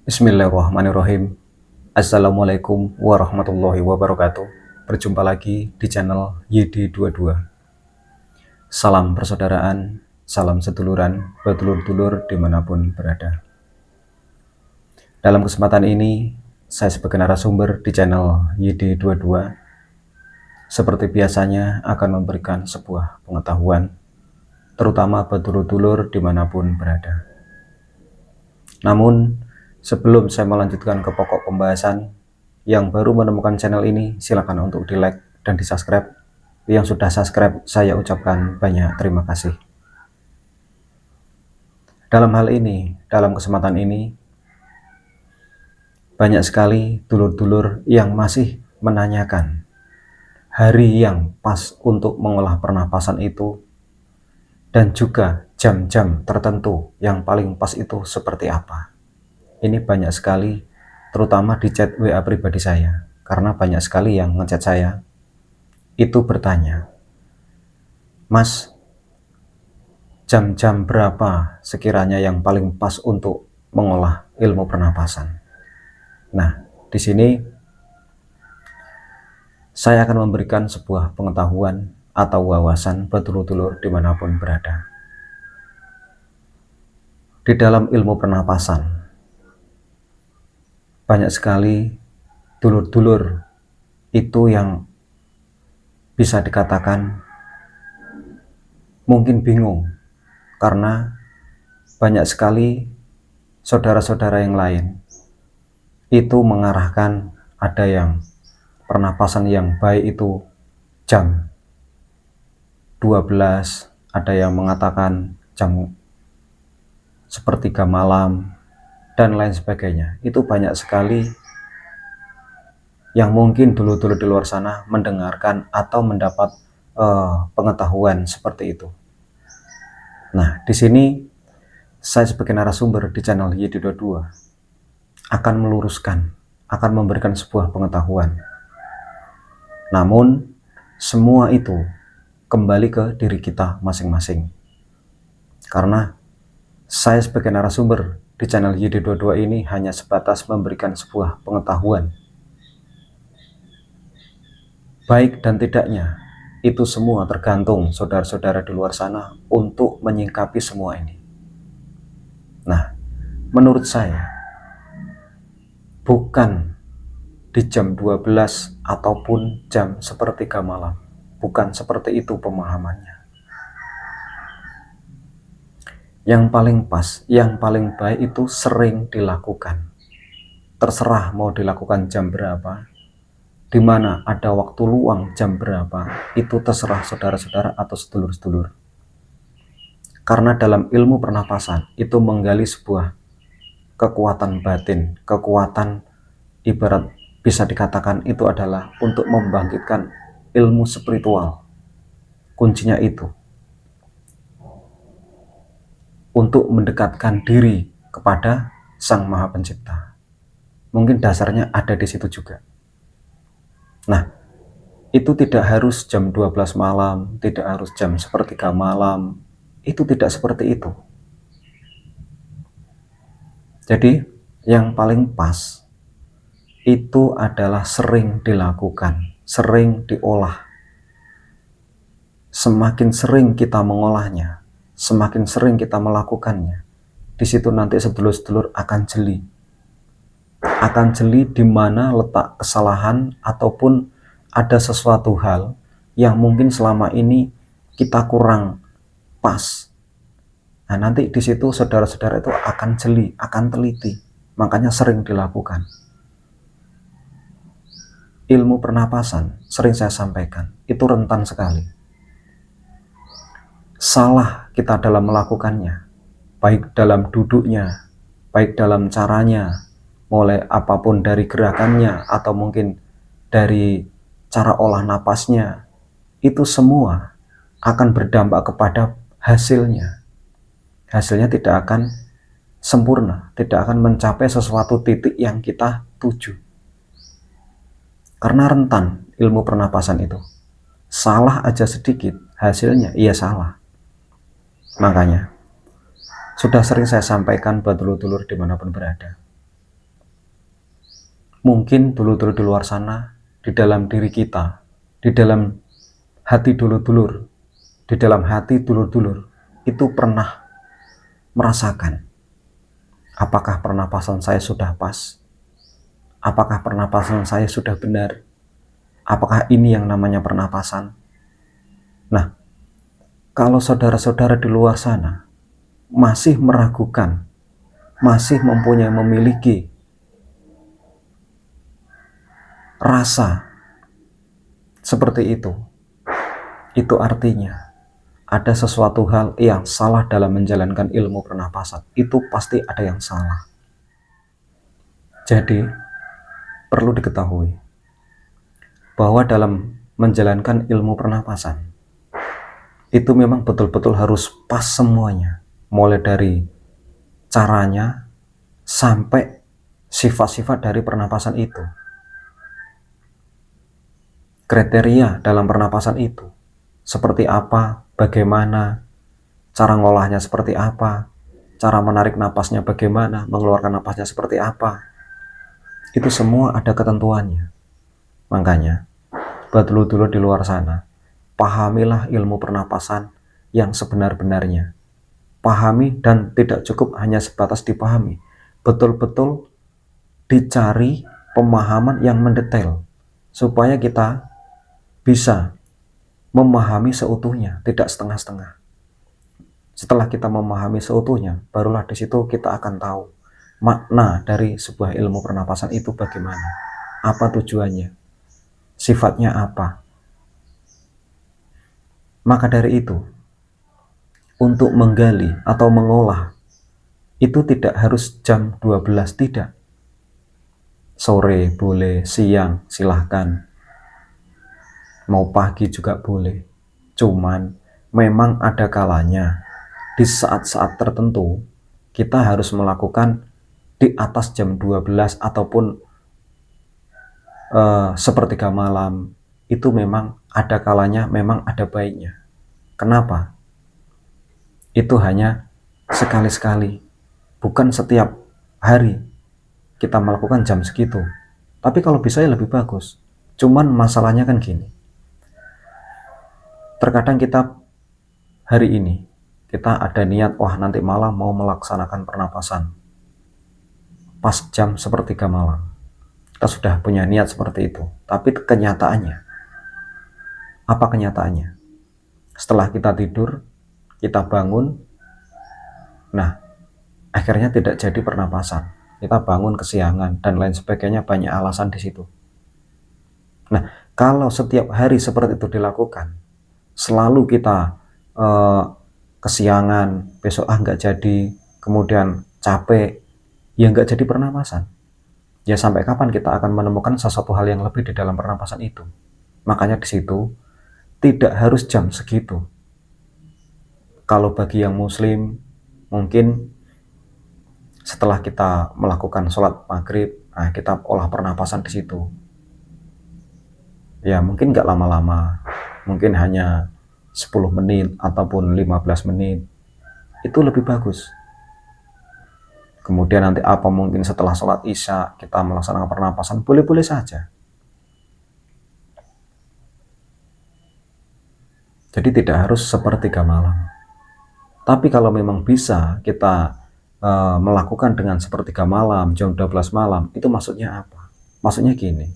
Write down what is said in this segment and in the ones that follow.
Bismillahirrahmanirrahim. Assalamualaikum warahmatullahi wabarakatuh. Berjumpa lagi di channel YD22. Salam persaudaraan, salam seduluran, berdulur-dulur dimanapun berada. Dalam kesempatan ini, saya sebagai narasumber di channel YD22 seperti biasanya akan memberikan sebuah pengetahuan, terutama berdulur-dulur dimanapun berada. Namun, sebelum saya melanjutkan ke pokok pembahasan, yang baru menemukan channel ini, silakan untuk di like dan di subscribe. Yang sudah subscribe, saya ucapkan banyak terima kasih. Dalam hal ini, dalam kesempatan ini, banyak sekali dulur-dulur yang masih menanyakan hari yang pas untuk mengolah pernapasan itu, dan juga jam-jam tertentu yang paling pas itu seperti apa. Ini banyak sekali, terutama di chat WA pribadi saya, karena banyak sekali yang ngechat saya itu bertanya, "Mas, jam-jam berapa sekiranya yang paling pas untuk mengolah ilmu pernapasan?" Nah, di sini saya akan memberikan sebuah pengetahuan atau wawasan berdulur-dulur dimanapun berada. Di dalam ilmu pernapasan, banyak sekali dulur-dulur itu yang bisa dikatakan mungkin bingung, karena banyak sekali saudara-saudara yang lain itu mengarahkan ada yang pernapasan yang baik itu jam 12, ada yang mengatakan jam sepertiga malam, dan lain sebagainya. Itu banyak sekali yang mungkin dulu-dulu di luar sana mendengarkan atau mendapat pengetahuan seperti itu. Nah, di sini saya sebagai narasumber di channel YD22 akan meluruskan, akan memberikan sebuah pengetahuan. Namun, semua itu kembali ke diri kita masing-masing. Karena saya sebagai narasumber di channel YD22 ini hanya sebatas memberikan sebuah pengetahuan. Baik dan tidaknya, itu semua tergantung saudara-saudara di luar sana untuk menyingkapi semua ini. Nah, menurut saya, bukan di jam 12 ataupun jam sepertiga malam. Bukan seperti itu pemahamannya. Yang paling pas, yang paling baik itu sering dilakukan. Terserah mau dilakukan jam berapa, di mana ada waktu luang jam berapa, itu terserah saudara-saudara atau sedulur-sedulur. Karena dalam ilmu pernapasan itu menggali sebuah kekuatan batin, kekuatan ibarat bisa dikatakan itu adalah untuk membangkitkan ilmu spiritual. Kuncinya itu untuk mendekatkan diri kepada Sang Maha Pencipta. Mungkin dasarnya ada di situ juga. Nah, itu tidak harus jam 12 malam, tidak harus jam sepertiga malam. Itu tidak seperti itu. Jadi, yang paling pas itu adalah sering dilakukan, sering diolah. Semakin sering kita mengolahnya, semakin sering kita melakukannya, di situ nanti sedulur-sedulur akan jeli. Akan jeli di mana letak kesalahan ataupun ada sesuatu hal yang mungkin selama ini kita kurang pas. Nah, nanti di situ saudara-saudara itu akan jeli, akan teliti. Makanya sering dilakukan. Ilmu pernapasan, sering saya sampaikan, itu rentan sekali. Salah kita dalam melakukannya, baik dalam duduknya, baik dalam caranya, mulai apapun dari gerakannya atau mungkin dari cara olah napasnya, itu semua akan berdampak kepada hasilnya. Hasilnya tidak akan sempurna, tidak akan mencapai sesuatu titik yang kita tuju. Karena rentan ilmu pernapasan itu. Salah aja sedikit, hasilnya iya salah. Makanya sudah sering saya sampaikan buat dulur-dulur dimanapun berada, Mungkin dulur-dulur di luar sana, di dalam diri kita, di dalam hati dulur-dulur, di dalam hati dulur-dulur itu pernah merasakan, apakah pernapasan saya sudah pas? Apakah pernapasan saya sudah benar? Apakah ini yang namanya pernapasan? Nah, kalau saudara-saudara di luar sana masih meragukan, masih memiliki rasa seperti itu artinya ada sesuatu hal yang salah dalam menjalankan ilmu pernapasan. Itu pasti ada yang salah. Jadi, perlu diketahui bahwa dalam menjalankan ilmu pernapasan itu memang betul-betul harus pas semuanya, mulai dari caranya sampai sifat-sifat dari pernapasan itu, kriteria dalam pernapasan itu seperti apa, bagaimana cara ngolahnya, seperti apa cara menarik napasnya, bagaimana mengeluarkan napasnya, seperti apa. Itu semua ada ketentuannya. Makanya buat dulu di luar sana, pahamilah ilmu pernapasan yang sebenar-benarnya. Pahami, dan tidak cukup hanya sebatas dipahami, betul-betul dicari pemahaman yang mendetail supaya kita bisa memahami seutuhnya, tidak setengah-setengah. Setelah kita memahami seutuhnya, barulah di situ kita akan tahu makna dari sebuah ilmu pernapasan itu bagaimana, apa tujuannya, sifatnya apa. Maka dari itu, untuk menggali atau mengolah itu tidak harus jam 12, tidak. Sore boleh, siang silahkan, mau pagi juga boleh. Cuman memang ada kalanya di saat-saat tertentu kita harus melakukan di atas jam 12 ataupun sepertiga malam. Itu memang ada kalanya, memang ada baiknya. Kenapa? Itu hanya sekali-sekali, bukan setiap hari kita melakukan jam segitu. Tapi kalau bisa ya lebih bagus. Cuman masalahnya kan gini, terkadang kita hari ini kita ada niat, wah nanti malam mau melaksanakan pernapasan pas jam sepertiga malam. Kita sudah punya niat seperti itu. Tapi kenyataannya, apa kenyataannya? Setelah kita tidur, kita bangun, nah akhirnya tidak jadi pernapasan. Kita bangun kesiangan dan lain sebagainya, banyak alasan di situ. Nah, kalau setiap hari seperti itu dilakukan, selalu kita kesiangan, besok nggak jadi, kemudian capek, ya nggak jadi pernapasan. Ya sampai kapan kita akan menemukan sesuatu hal yang lebih di dalam pernapasan itu? Makanya di situ tidak harus jam segitu. Kalau bagi yang muslim, mungkin setelah kita melakukan sholat maghrib, nah kita olah pernapasan di situ. Ya mungkin nggak lama-lama, mungkin hanya 10 menit ataupun 15 menit. Itu lebih bagus. Kemudian nanti apa mungkin setelah sholat isya kita melaksanakan pernapasan, boleh-boleh saja. Jadi tidak harus sepertiga malam. Tapi kalau memang bisa kita melakukan dengan sepertiga malam, jam 12 malam, itu maksudnya apa? Maksudnya gini,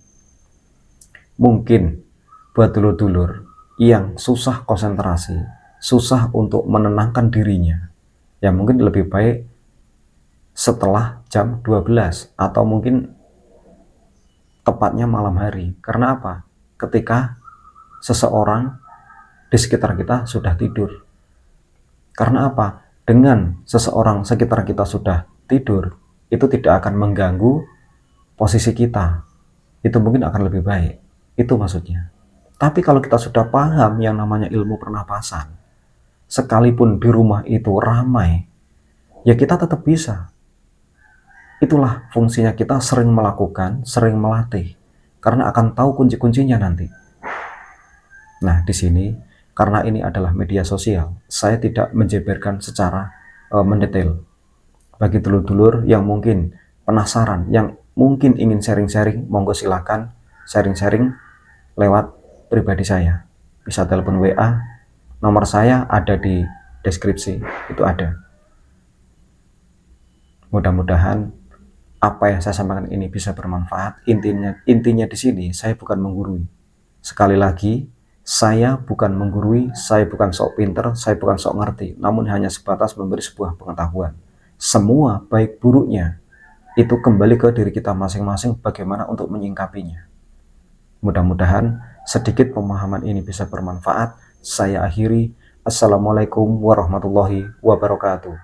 mungkin buat dulur-dulur yang susah konsentrasi, susah untuk menenangkan dirinya, ya mungkin lebih baik setelah jam 12 atau mungkin tepatnya malam hari. Karena apa? Ketika seseorang di sekitar kita sudah tidur. Karena apa? Dengan seseorang sekitar kita sudah tidur, itu tidak akan mengganggu posisi kita. Itu mungkin akan lebih baik. Itu maksudnya. Tapi kalau kita sudah paham yang namanya ilmu pernapasan, sekalipun di rumah itu ramai, ya kita tetap bisa. Itulah fungsinya kita sering melakukan, sering melatih, karena akan tahu kunci-kuncinya nanti. Nah, di sini karena ini adalah media sosial, saya tidak menjeberkan secara mendetail. Bagi dulur-dulur yang mungkin penasaran, yang mungkin ingin sharing-sharing, monggo silakan sharing-sharing lewat pribadi saya. Bisa telepon WA, nomor saya ada di deskripsi, itu ada. Mudah-mudahan apa yang saya sampaikan ini bisa bermanfaat. Intinya di sini saya bukan menggurui. Sekali lagi, saya bukan menggurui, saya bukan sok pinter, saya bukan sok ngerti, namun hanya sebatas memberi sebuah pengetahuan. Semua baik buruknya itu kembali ke diri kita masing-masing bagaimana untuk menyingkapinya. Mudah-mudahan sedikit pemahaman ini bisa bermanfaat. Saya akhiri. Assalamualaikum warahmatullahi wabarakatuh.